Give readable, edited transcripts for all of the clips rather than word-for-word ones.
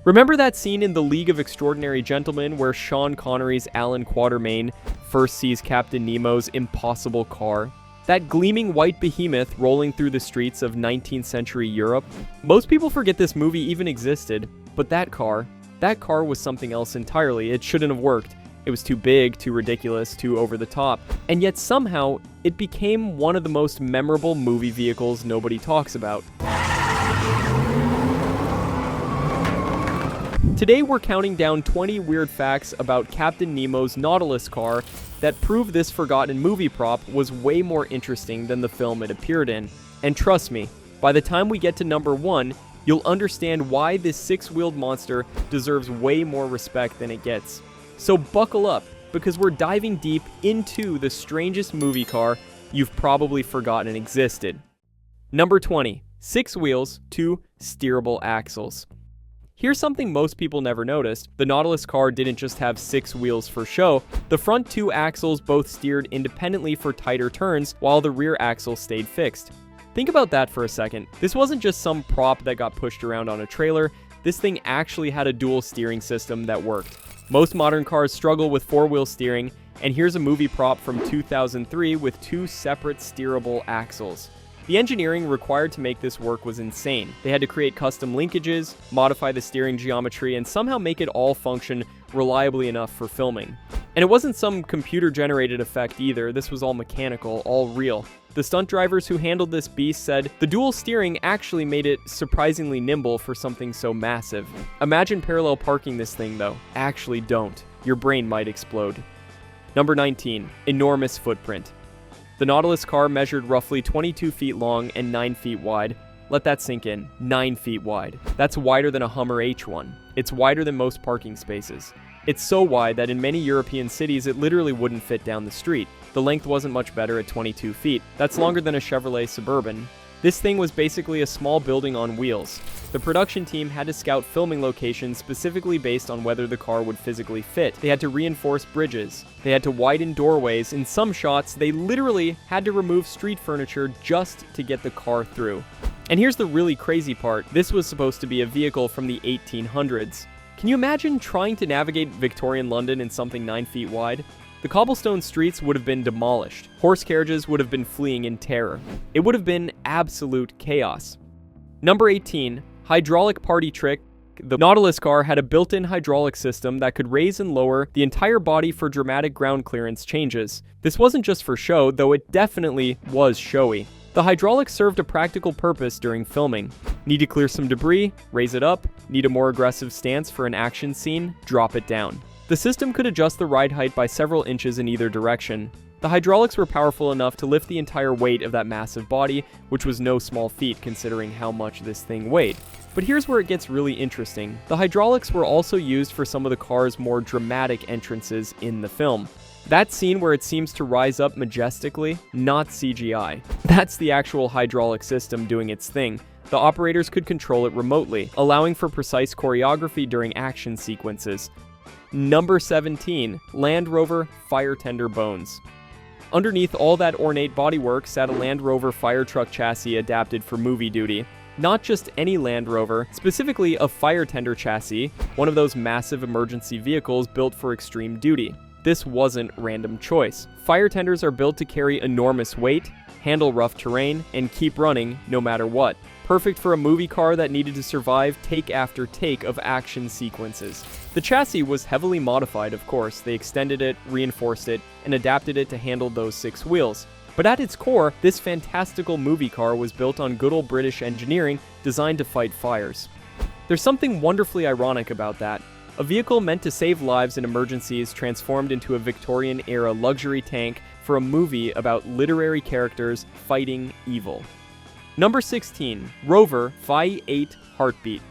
Remember that scene in The League of Extraordinary Gentlemen where Sean Connery's Alan Quatermain first sees Captain Nemo's impossible car? That gleaming white behemoth rolling through the streets of 19th century Europe? Most people forget this movie even existed, but that car was something else entirely. It shouldn't have worked. It was too big, too ridiculous, too over the top, and yet somehow it became one of the most memorable movie vehicles nobody talks about. Today we're counting down 20 weird facts about Captain Nemo's Nautilus car that prove this forgotten movie prop was way more interesting than the film it appeared in. And trust me, by the time we get to number 1, you'll understand why this six-wheeled monster deserves way more respect than it gets. So buckle up, because we're diving deep into the strangest movie car you've probably forgotten existed. Number 20. 6 wheels, 2 steerable axles. Here's something most people never noticed. The Nautilus car didn't just have 6 wheels for show. The front 2 axles both steered independently for tighter turns, while the rear axle stayed fixed. Think about that for a second. This wasn't just some prop that got pushed around on a trailer. This thing actually had a dual steering system that worked. Most modern cars struggle with 4-wheel steering, and here's a movie prop from 2003 with 2 separate steerable axles. The engineering required to make this work was insane. They had to create custom linkages, modify the steering geometry, and somehow make it all function reliably enough for filming. And it wasn't some computer-generated effect either. This was all mechanical, all real. The stunt drivers who handled this beast said the dual steering actually made it surprisingly nimble for something so massive. Imagine parallel parking this thing though. Actually don't. Your brain might explode. Number 19. Enormous footprint. The Nautilus car measured roughly 22 feet long and 9 feet wide. Let that sink in. 9 feet wide. That's wider than a Hummer H1. It's wider than most parking spaces. It's so wide that in many European cities it literally wouldn't fit down the street. The length wasn't much better at 22 feet. That's longer than a Chevrolet Suburban. This thing was basically a small building on wheels. The production team had to scout filming locations specifically based on whether the car would physically fit. They had to reinforce bridges. They had to widen doorways. In some shots, they literally had to remove street furniture just to get the car through. And here's the really crazy part. This was supposed to be a vehicle from the 1800s. Can you imagine trying to navigate Victorian London in something 9 feet wide? The cobblestone streets would have been demolished. Horse carriages would have been fleeing in terror. It would have been absolute chaos. Number 18. Hydraulic party trick. The Nautilus car had a built-in hydraulic system that could raise and lower the entire body for dramatic ground clearance changes. This wasn't just for show, though it definitely was showy. The hydraulics served a practical purpose during filming. Need to clear some debris? Raise it up. Need a more aggressive stance for an action scene? Drop it down. The system could adjust the ride height by several inches in either direction. The hydraulics were powerful enough to lift the entire weight of that massive body, which was no small feat considering how much this thing weighed. But here's where it gets really interesting. The hydraulics were also used for some of the car's more dramatic entrances in the film. That scene where it seems to rise up majestically, not CGI. That's the actual hydraulic system doing its thing. The operators could control it remotely, allowing for precise choreography during action sequences. Number 17. Land Rover Fire Tender Bones. Underneath all that ornate bodywork sat a Land Rover fire truck chassis adapted for movie duty. Not just any Land Rover, specifically a fire tender chassis, one of those massive emergency vehicles built for extreme duty. This wasn't random choice. Fire tenders are built to carry enormous weight, handle rough terrain, and keep running no matter what. Perfect for a movie car that needed to survive take after take of action sequences. The chassis was heavily modified, of course. They extended it, reinforced it, and adapted it to handle those 6 wheels. But at its core, this fantastical movie car was built on good old British engineering designed to fight fires. There's something wonderfully ironic about that. A vehicle meant to save lives in emergencies transformed into a Victorian-era luxury tank for a movie about literary characters fighting evil. Number 16. Rover V8 Heartbeat.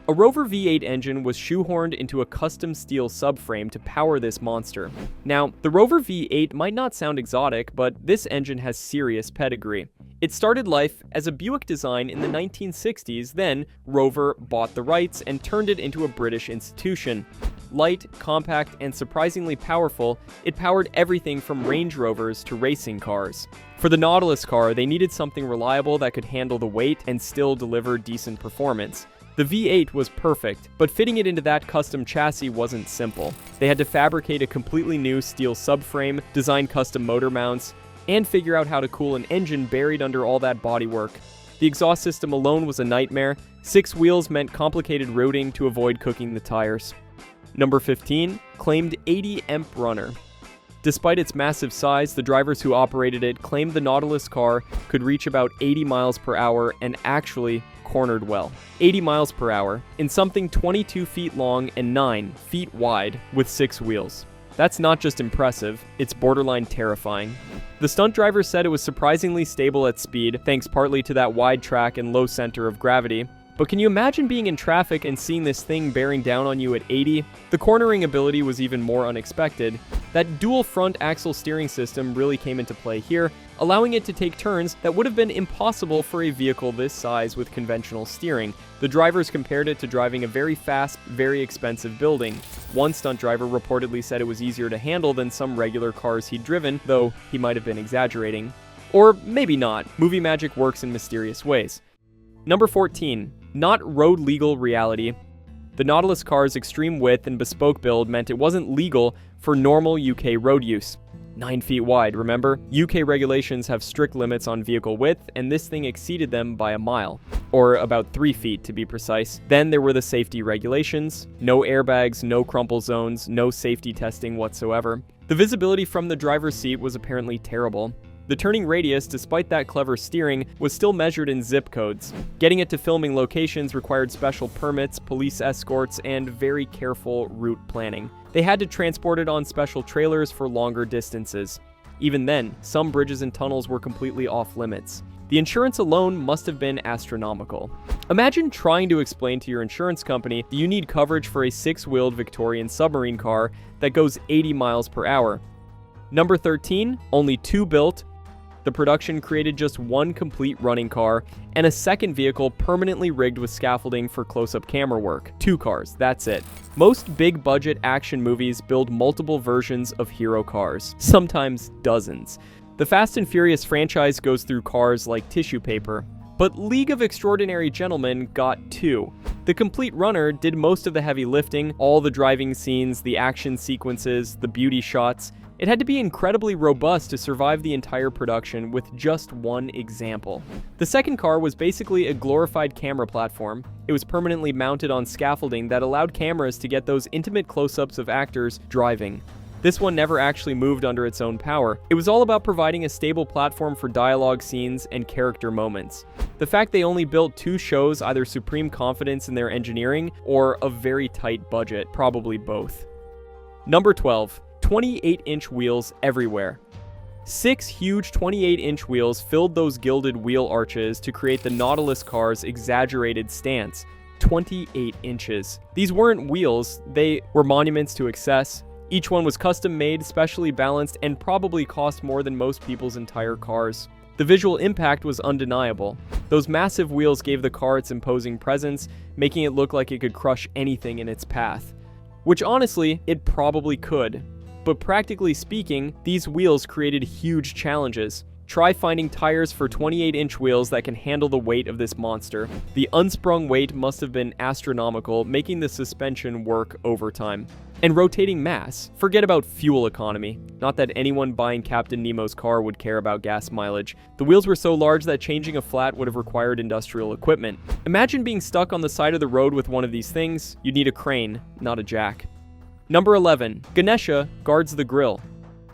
A Rover V8 engine was shoehorned into a custom steel subframe to power this monster. Now, the Rover V8 might not sound exotic, but this engine has serious pedigree. It started life as a Buick design in the 1960s, then Rover bought the rights and turned it into a British institution. Light, compact, and surprisingly powerful, it powered everything from Range Rovers to racing cars. For the Nautilus car, they needed something reliable that could handle the weight and still deliver decent performance. The V8 was perfect, but fitting it into that custom chassis wasn't simple. They had to fabricate a completely new steel subframe, design custom motor mounts, and figure out how to cool an engine buried under all that bodywork. The exhaust system alone was a nightmare. 6 wheels meant complicated routing to avoid cooking the tires. Number 15, claimed 80 EMP runner. Despite its massive size, the drivers who operated it claimed the Nautilus car could reach about 80 miles per hour and actually cornered well. 80 miles per hour in something 22 feet long and 9 feet wide with 6 wheels. That's not just impressive, it's borderline terrifying. The stunt driver said it was surprisingly stable at speed, thanks partly to that wide track and low center of gravity. But can you imagine being in traffic and seeing this thing bearing down on you at 80? The cornering ability was even more unexpected. That dual front axle steering system really came into play here, allowing it to take turns that would have been impossible for a vehicle this size with conventional steering. The drivers compared it to driving a very fast, very expensive building. One stunt driver reportedly said it was easier to handle than some regular cars he'd driven, though he might have been exaggerating. Or maybe not. Movie magic works in mysterious ways. Number 14. Not road legal reality. The Nautilus car's extreme width and bespoke build meant it wasn't legal for normal UK road use. 9 feet wide, remember? UK regulations have strict limits on vehicle width, and this thing exceeded them by a mile. Or about 3 feet to be precise. Then there were the safety regulations. No airbags, no crumple zones, no safety testing whatsoever. The visibility from the driver's seat was apparently terrible. The turning radius, despite that clever steering, was still measured in zip codes. Getting it to filming locations required special permits, police escorts, and very careful route planning. They had to transport it on special trailers for longer distances. Even then, some bridges and tunnels were completely off limits. The insurance alone must have been astronomical. Imagine trying to explain to your insurance company that you need coverage for a 6-wheeled Victorian submarine car that goes 80 miles per hour. Number 13, only 2 built. The production created just 1 complete running car, and a second vehicle permanently rigged with scaffolding for close-up camera work. 2 cars, that's it. Most big-budget action movies build multiple versions of hero cars, sometimes dozens. The Fast and Furious franchise goes through cars like tissue paper. But League of Extraordinary Gentlemen got 2. The complete runner did most of the heavy lifting, all the driving scenes, the action sequences, the beauty shots. It had to be incredibly robust to survive the entire production with just 1 example. The second car was basically a glorified camera platform. It was permanently mounted on scaffolding that allowed cameras to get those intimate close-ups of actors driving. This one never actually moved under its own power. It was all about providing a stable platform for dialogue scenes and character moments. The fact they only built 2 shows either supreme confidence in their engineering or a very tight budget, probably both. Number 12. 28-inch wheels everywhere. 6 huge 28-inch wheels filled those gilded wheel arches to create the Nautilus car's exaggerated stance. 28 inches. These weren't wheels, they were monuments to excess. Each one was custom made, specially balanced, and probably cost more than most people's entire cars. The visual impact was undeniable. Those massive wheels gave the car its imposing presence, making it look like it could crush anything in its path. Which honestly, it probably could. But practically speaking, these wheels created huge challenges. Try finding tires for 28-inch wheels that can handle the weight of this monster. The unsprung weight must have been astronomical, making the suspension work overtime. And rotating mass. Forget about fuel economy. Not that anyone buying Captain Nemo's car would care about gas mileage. The wheels were so large that changing a flat would have required industrial equipment. Imagine being stuck on the side of the road with one of these things. You'd need a crane, not a jack. Number 11. Ganesha guards the grille.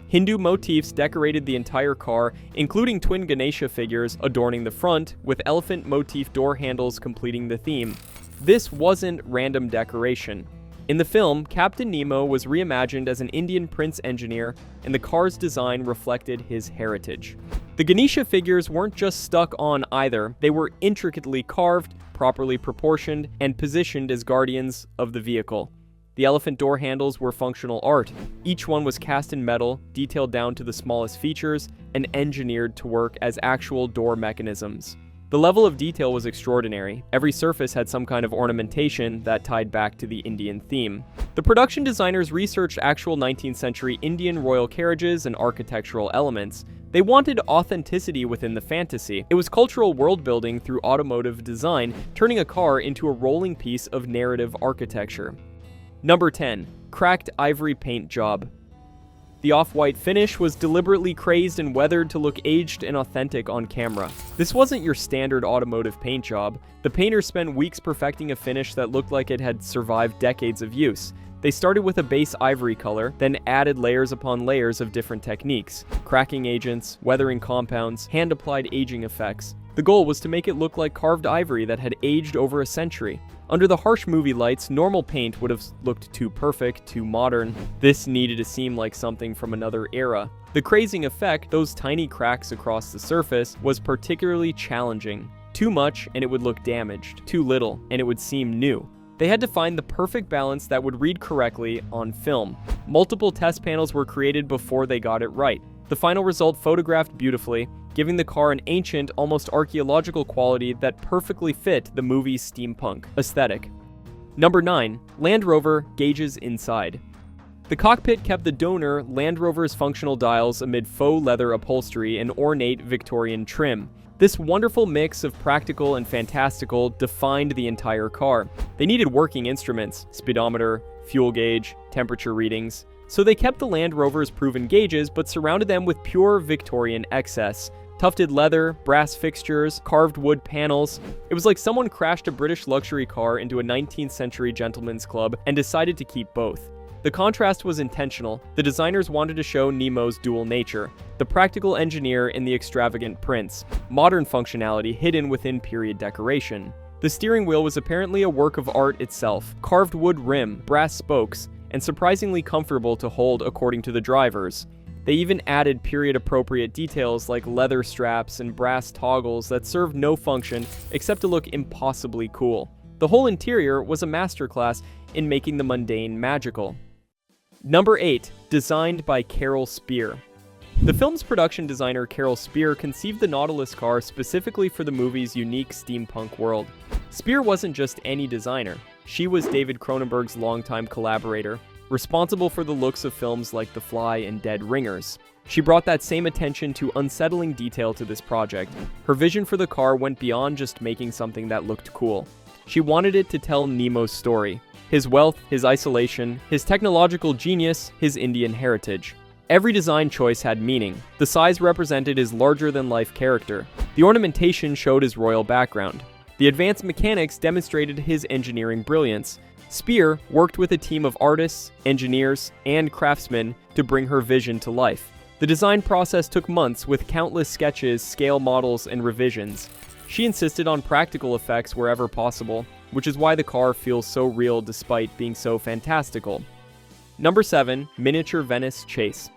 Hindu motifs decorated the entire car, including twin Ganesha figures adorning the front, with elephant motif door handles completing the theme. This wasn't random decoration. In the film, Captain Nemo was reimagined as an Indian prince engineer, and the car's design reflected his heritage. The Ganesha figures weren't just stuck on either, they were intricately carved, properly proportioned, and positioned as guardians of the vehicle. The elephant door handles were functional art. Each one was cast in metal, detailed down to the smallest features, and engineered to work as actual door mechanisms. The level of detail was extraordinary. Every surface had some kind of ornamentation that tied back to the Indian theme. The production designers researched actual 19th century Indian royal carriages and architectural elements. They wanted authenticity within the fantasy. It was cultural world building through automotive design, turning a car into a rolling piece of narrative architecture. Number 10. Cracked ivory paint job. The off-white finish was deliberately crazed and weathered to look aged and authentic on camera. This wasn't your standard automotive paint job. The painters spent weeks perfecting a finish that looked like it had survived decades of use. They started with a base ivory color, then added layers upon layers of different techniques: cracking agents, weathering compounds, hand-applied aging effects. The goal was to make it look like carved ivory that had aged over a century. Under the harsh movie lights, normal paint would have looked too perfect, too modern. This needed to seem like something from another era. The crazing effect, those tiny cracks across the surface, was particularly challenging. Too much and it would look damaged. Too little and it would seem new. They had to find the perfect balance that would read correctly on film. Multiple test panels were created before they got it right. The final result photographed beautifully, giving the car an ancient, almost archaeological quality that perfectly fit the movie's steampunk aesthetic. Number 9. Land Rover gauges inside. The cockpit kept the donor Land Rover's functional dials amid faux leather upholstery and ornate Victorian trim. This wonderful mix of practical and fantastical defined the entire car. They needed working instruments, speedometer, fuel gauge, temperature readings. So they kept the Land Rover's proven gauges but surrounded them with pure Victorian excess. Tufted leather, brass fixtures, carved wood panels. It was like someone crashed a British luxury car into a 19th century gentleman's club and decided to keep both. The contrast was intentional. The designers wanted to show Nemo's dual nature, the practical engineer and the extravagant prince, modern functionality hidden within period decoration. The steering wheel was apparently a work of art itself, carved wood rim, brass spokes, and surprisingly comfortable to hold according to the drivers. They even added period-appropriate details like leather straps and brass toggles that served no function except to look impossibly cool. The whole interior was a masterclass in making the mundane magical. Number 8. Designed by Carol Spier. The film's production designer Carol Spier conceived the Nautilus car specifically for the movie's unique steampunk world. Spier wasn't just any designer. She was David Cronenberg's longtime collaborator, responsible for the looks of films like The Fly and Dead Ringers. She brought that same attention to unsettling detail to this project. Her vision for the car went beyond just making something that looked cool. She wanted it to tell Nemo's story. His wealth, his isolation, his technological genius, his Indian heritage. Every design choice had meaning. The size represented his larger-than-life character. The ornamentation showed his royal background. The advanced mechanics demonstrated his engineering brilliance. Spier worked with a team of artists, engineers, and craftsmen to bring her vision to life. The design process took months with countless sketches, scale models, and revisions. She insisted on practical effects wherever possible, which is why the car feels so real despite being so fantastical. Number 7. Miniature Venice Chase.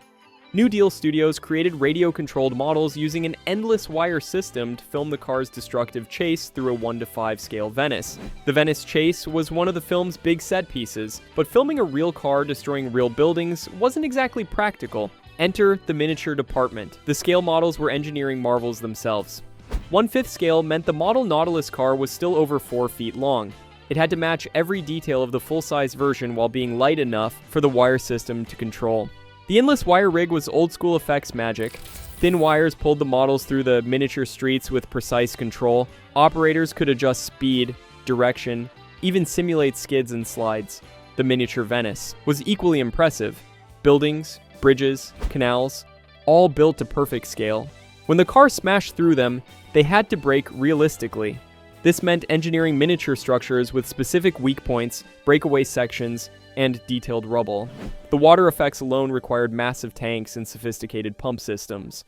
New Deal Studios created radio-controlled models using an endless wire system to film the car's destructive chase through a 1:5 scale Venice. The Venice Chase was one of the film's big set pieces, but filming a real car destroying real buildings wasn't exactly practical. Enter the miniature department. The scale models were engineering marvels themselves. 1/5 scale meant the model Nautilus car was still over 4 feet long. It had to match every detail of the full-size version while being light enough for the wire system to control. The endless wire rig was old-school effects magic. Thin wires pulled the models through the miniature streets with precise control. Operators could adjust speed, direction, even simulate skids and slides. The miniature Venice was equally impressive. Buildings, bridges, canals, all built to perfect scale. When the car smashed through them, they had to brake realistically. This meant engineering miniature structures with specific weak points, breakaway sections, and detailed rubble. The water effects alone required massive tanks and sophisticated pump systems.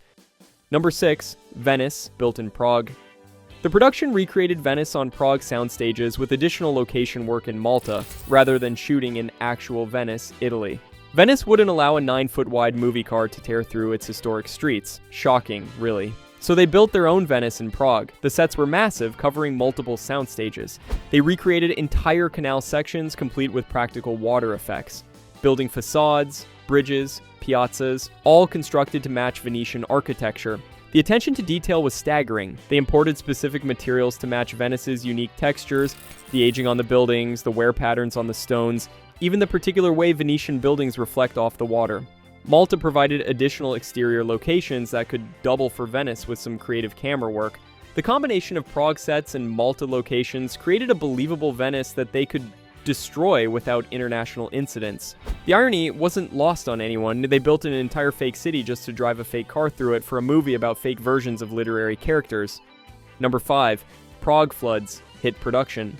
Number 6. Venice, built in Prague. The production recreated Venice on Prague sound stages with additional location work in Malta, rather than shooting in actual Venice, Italy. Venice wouldn't allow a 9-foot wide movie car to tear through its historic streets. Shocking, really. So they built their own Venice in Prague. The sets were massive, covering multiple sound stages. They recreated entire canal sections complete with practical water effects, building facades, bridges, piazzas, all constructed to match Venetian architecture. The attention to detail was staggering. They imported specific materials to match Venice's unique textures, the aging on the buildings, the wear patterns on the stones, even the particular way Venetian buildings reflect off the water. Malta provided additional exterior locations that could double for Venice with some creative camera work. The combination of Prague sets and Malta locations created a believable Venice that they could destroy without international incidents. The irony wasn't lost on anyone. They built an entire fake city just to drive a fake car through it for a movie about fake versions of literary characters. Number 5. Prague floods hit production.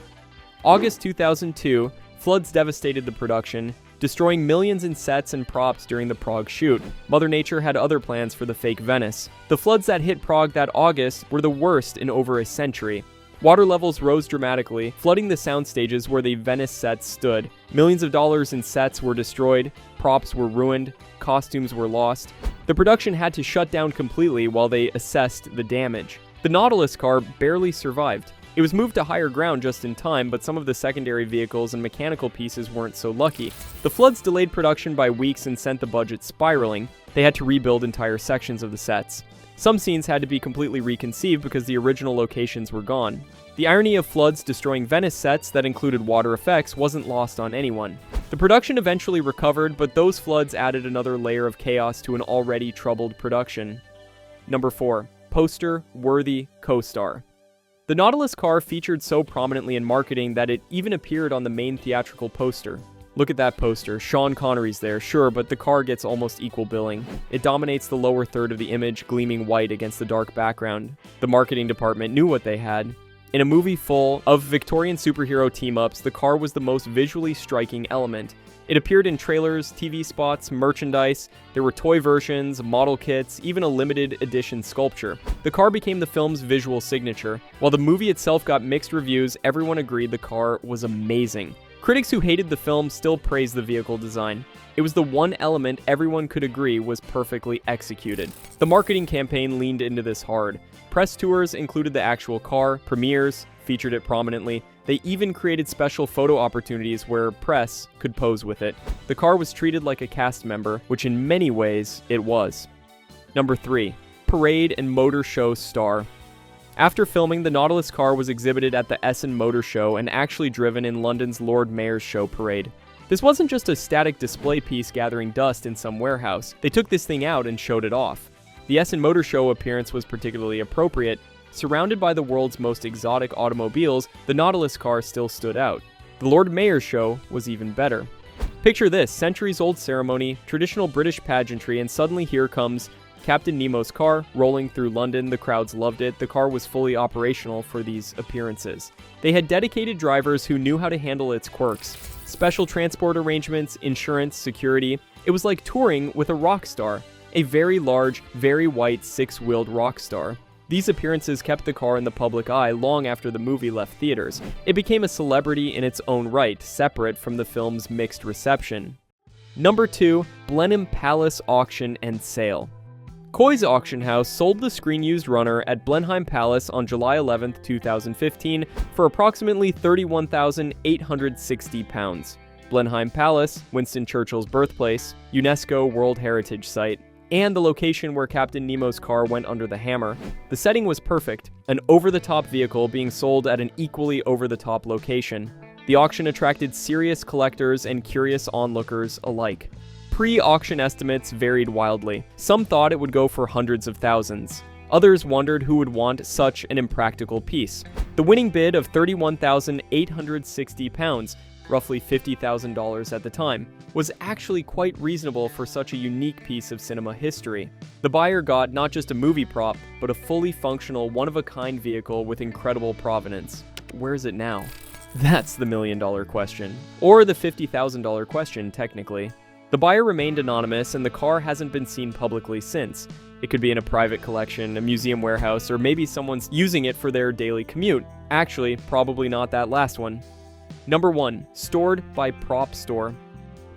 August 2002, floods devastated the production, destroying millions in sets and props during the Prague shoot. Mother Nature had other plans for the fake Venice. The floods that hit Prague that August were the worst in over a century. Water levels rose dramatically, flooding the sound stages where the Venice sets stood. Millions of dollars in sets were destroyed, props were ruined, costumes were lost. The production had to shut down completely while they assessed the damage. The Nautilus car barely survived. It was moved to higher ground just in time, but some of the secondary vehicles and mechanical pieces weren't so lucky. The floods delayed production by weeks and sent the budget spiraling. They had to rebuild entire sections of the sets. Some scenes had to be completely reconceived because the original locations were gone. The irony of floods destroying Venice sets that included water effects wasn't lost on anyone. The production eventually recovered, but those floods added another layer of chaos to an already troubled production. Number 4. Poster-worthy co-star. The Nautilus car featured so prominently in marketing that it even appeared on the main theatrical poster. Look at that poster. Sean Connery's there, sure, but the car gets almost equal billing. It dominates the lower third of the image, gleaming white against the dark background. The marketing department knew what they had. In a movie full of Victorian superhero team-ups, the car was the most visually striking element. It appeared in trailers, TV spots, merchandise. There were toy versions, model kits, even a limited edition sculpture. The car became the film's visual signature. While the movie itself got mixed reviews, everyone agreed the car was amazing. Critics who hated the film still praised the vehicle design. It was the one element everyone could agree was perfectly executed. The marketing campaign leaned into this hard. Press tours included the actual car, premieres featured it prominently. They even created special photo opportunities where press could pose with it. The car was treated like a cast member, which in many ways it was. Number 3. Parade and Motor Show star. After filming, the Nautilus car was exhibited at the Essen Motor Show and actually driven in London's Lord Mayor's Show parade. This wasn't just a static display piece gathering dust in some warehouse. They took this thing out and showed it off. The Essen Motor Show appearance was particularly appropriate. Surrounded by the world's most exotic automobiles, the Nautilus car still stood out. The Lord Mayor's Show was even better. Picture this, centuries-old ceremony, traditional British pageantry, and suddenly here comes Captain Nemo's car, rolling through London. The crowds loved it. The car was fully operational for these appearances. They had dedicated drivers who knew how to handle its quirks. Special transport arrangements, insurance, security. It was like touring with a rock star. A very large, very white, six-wheeled rock star. These appearances kept the car in the public eye long after the movie left theaters. It became a celebrity in its own right, separate from the film's mixed reception. Number 2. Blenheim Palace auction and sale. Coy's auction house sold the screen-used runner at Blenheim Palace on July 11, 2015 for approximately £31,860. Blenheim Palace, Winston Churchill's birthplace, UNESCO World Heritage Site, and the location where Captain Nemo's car went under the hammer. The setting was perfect, an over-the-top vehicle being sold at an equally over-the-top location. The auction attracted serious collectors and curious onlookers alike. Pre-auction estimates varied wildly. Some thought it would go for hundreds of thousands. Others wondered who would want such an impractical piece. The winning bid of £31,860, roughly $50,000 at the time, was actually quite reasonable for such a unique piece of cinema history. The buyer got not just a movie prop, but a fully functional, one-of-a-kind vehicle with incredible provenance. Where is it now? That's the million-dollar question. Or the $50,000 question, technically. The buyer remained anonymous, and the car hasn't been seen publicly since. It could be in a private collection, a museum warehouse, or maybe someone's using it for their daily commute. Actually, probably not that last one. Number 1. Stored by Prop Store.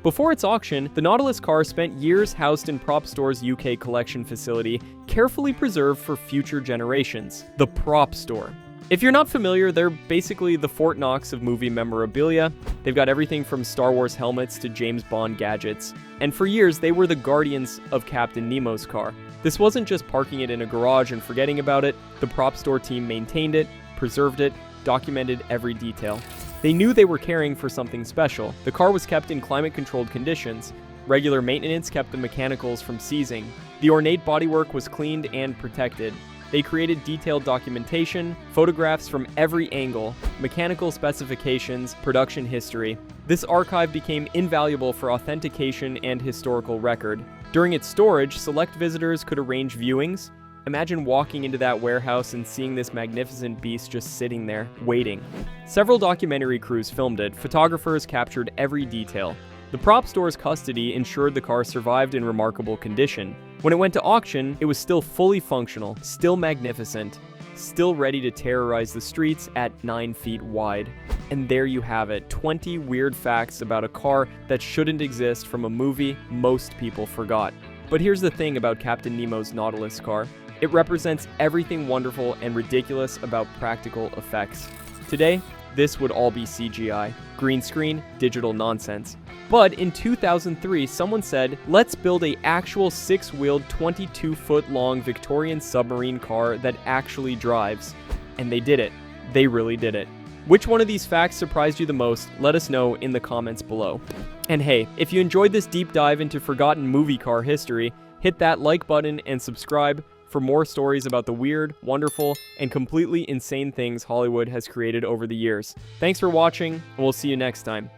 Before its auction, the Nautilus car spent years housed in Prop Store's UK collection facility, carefully preserved for future generations. The Prop Store. If you're not familiar, they're basically the Fort Knox of movie memorabilia. They've got everything from Star Wars helmets to James Bond gadgets. And for years, they were the guardians of Captain Nemo's car. This wasn't just parking it in a garage and forgetting about it. The prop store team maintained it, preserved it, documented every detail. They knew they were caring for something special. The car was kept in climate-controlled conditions. Regular maintenance kept the mechanicals from seizing. The ornate bodywork was cleaned and protected. They created detailed documentation, photographs from every angle, mechanical specifications, production history. This archive became invaluable for authentication and historical record. During its storage, select visitors could arrange viewings. Imagine walking into that warehouse and seeing this magnificent beast just sitting there, waiting. Several documentary crews filmed it. Photographers captured every detail. The prop store's custody ensured the car survived in remarkable condition. When it went to auction, it was still fully functional, still magnificent, still ready to terrorize the streets at 9 feet wide. And there you have it, 20 weird facts about a car that shouldn't exist from a movie most people forgot. But here's the thing about Captain Nemo's Nautilus car. It represents everything wonderful and ridiculous about practical effects. Today, this would all be CGI, green screen, digital nonsense. But in 2003, someone said, let's build an actual 6-wheeled, 22-foot-long Victorian submarine car that actually drives. And they did it. They really did it. Which one of these facts surprised you the most? Let us know in the comments below. And hey, if you enjoyed this deep dive into forgotten movie car history, hit that like button and subscribe for more stories about the weird, wonderful, and completely insane things Hollywood has created over the years. Thanks for watching, and we'll see you next time.